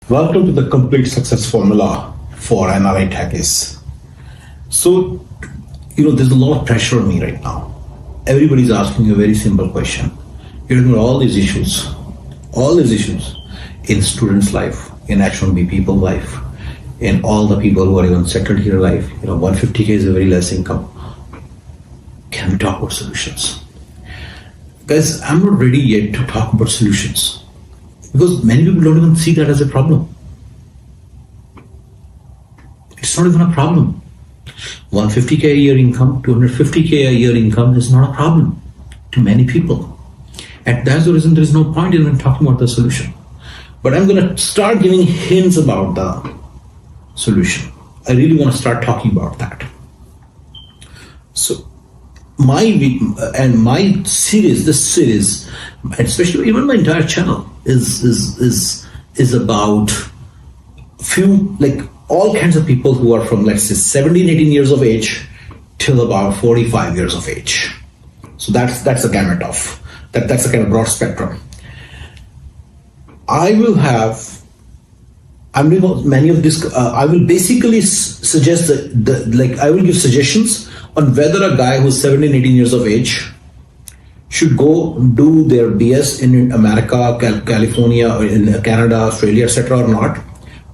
Welcome to the complete success formula for NRI Techies. So, there's a lot of pressure on me right now. Everybody's asking you a very simple question. You're looking at all these issues in students' life, in H1B people life, in all the people who are even settled here life. 150K is a very less income. Can we talk about solutions? Guys, I'm not ready yet to talk about solutions because many people don't even see that as a problem. It's not even a problem. 150K a year income, 250K a year income is not a problem to many people. And that's the reason there is no point in even talking about the solution. But I'm going to start giving hints about the solution. I really want to start talking about that. So my series, especially even my entire channel is about few, like all kinds of people who are from, let's say, 17, 18 years of age till about 45 years of age. So that's the gamut of that's the kind of broad spectrum. I will basically suggest I will give suggestions on whether a guy who's 17, 18 years of age should go do their BS in America, California, or in Canada, Australia, etc. or not,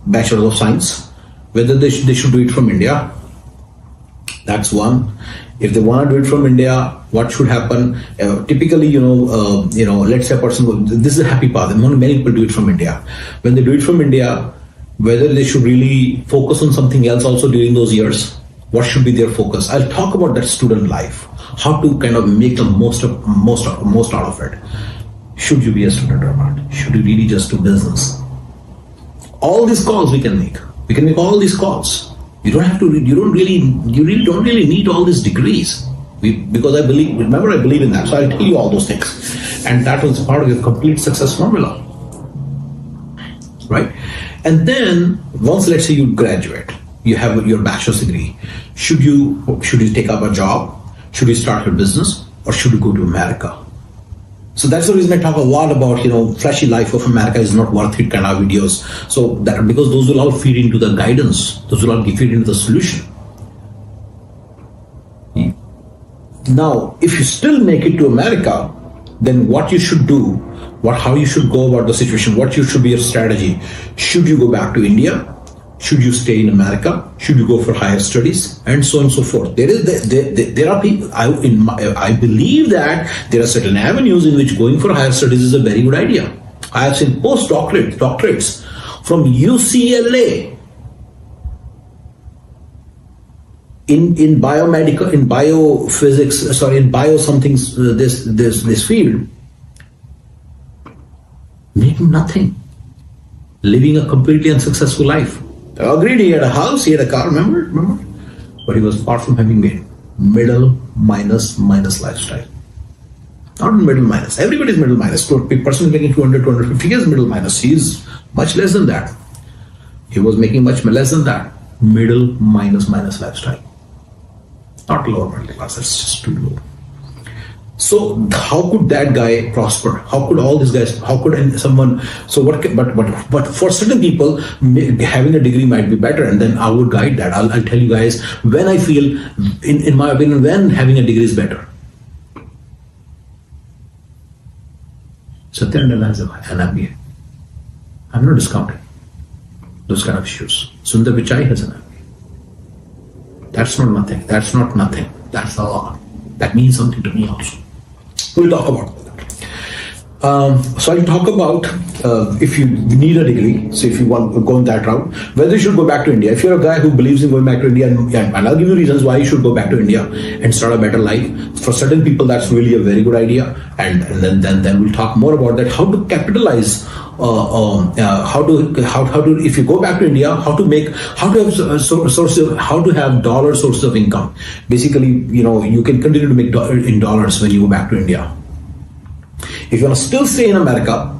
Bachelor of Science, whether they should do it from India. That's one. If they want to do it from India, what should happen? Typically, let's say a person, this is a happy path, and many people do it from India. When they do it from India, whether they should really focus on something else also during those years, what should be their focus? I'll talk about that student life, how to kind of make the most out of it. Should you be a student or not? Should you really just do business? All these calls we can make. We can make all these calls. You don't have to. You really don't really need all these degrees. Because I believe in that. So I'll tell you all those things, and that was part of your complete success formula, right? And then once, let's say, you graduate, you have your bachelor's degree. Should you take up a job? Should you start your business, or should you go to America? So that's the reason I talk a lot about, flashy life of America is not worth it kind of videos. So that, because those will all feed into the guidance, those will all feed into the solution. Now, if you still make it to America, then what you should do, how you should go about the situation, what should be your strategy. Should you go back to India? Should you stay in America? Should you go for higher studies? And so on and so forth. There are people, I believe that there are certain avenues in which going for higher studies is a very good idea. I have seen doctorates from UCLA in biomedical, in biophysics, in bio something, this field, making nothing, living a completely unsuccessful life. Agreed, he had a house, he had a car, remember? But he was far from having made middle minus lifestyle. Not middle minus. Everybody's middle minus. A person is making 200, 250 is middle minus. He is much less than that. He was making much less than that. Middle minus lifestyle. Not lower middle class, that's just too low. So how could that guy prosper? How could all these guys, how could someone, but for certain people, having a degree might be better, and then I would guide that. I'll tell you guys when I feel, in my opinion, when having a degree is better. Satyanarayana has an MBA. I'm not discounting those kind of issues. Sundar Pichai has an MBA. That's not nothing. That's not nothing. That's a lot. That means something to me also. We'll talk about that. So I'll talk about if you need a degree, so if you want to go in that route, whether you should go back to India. If you're a guy who believes in going back to India, and I'll give you reasons why you should go back to India and start a better life. For certain people, that's really a very good idea, and then we'll talk more about that. How to capitalize. How to if you go back to India, how to have dollar sources of income. Basically, you can continue to make in dollars when you go back to India. If you want to still stay in America,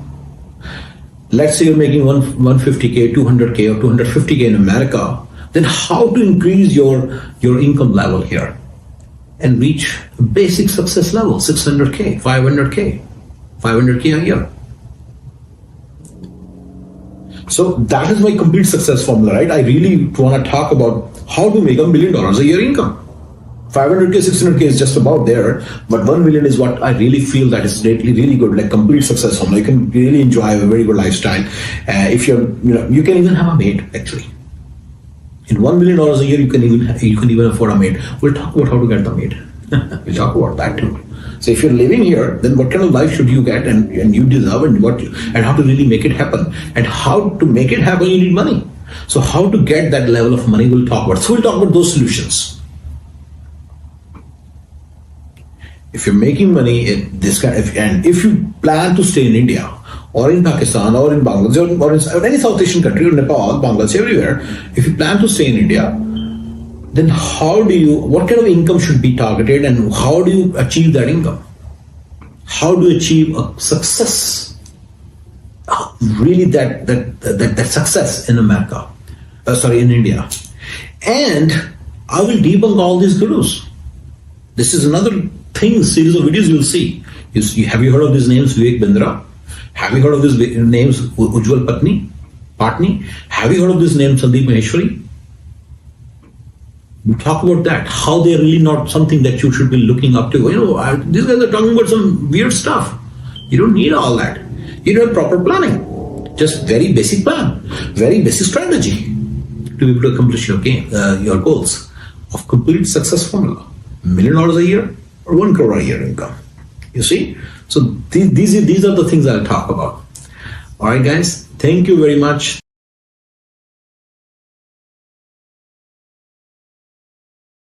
let's say you're making 150K, 200K, or 250K in America, then how to increase your income level here and reach basic success level, 600K, 500K a year. So that is my complete success formula, right? I really want to talk about how to make $1 million a year income. 500k, 600k is just about there, but 1 million is what I really feel that is really good, like complete success formula. You can really enjoy a very good lifestyle. If you can even have a maid actually. In $1 million a year, you can even afford a maid. We'll talk about how to get the maid. We'll talk about that too. So if you're living here, then what kind of life should you get and you deserve, and how to really make it happen, and how to make it happen, you need money. So how to get that level of money, we'll talk about. So we'll talk about those solutions. If you're making money in this kind of, and if you plan to stay in India or in Pakistan or in Bangladesh or any South Asian country or Nepal, Bangladesh, everywhere, if you plan to stay in India, then what kind of income should be targeted, and how do you achieve that income? How do you achieve a success? Really that success in America, in India. And I will debunk all these gurus. This is another series of videos you'll see. Have you heard of these names? Vivek Bindra? Have you heard of these names? Ujjwal Patni? Have you heard of this name? Sandeep Maheshwari? We talk about that, how they're really not something that you should be looking up to. These guys are talking about some weird stuff. You don't need all that. You need proper planning. Just very basic plan, very basic strategy to be able to accomplish your goals of complete success formula. $1 million a year or 1 crore a year income. You see? So these are the things I'll talk about. All right, guys. Thank you very much.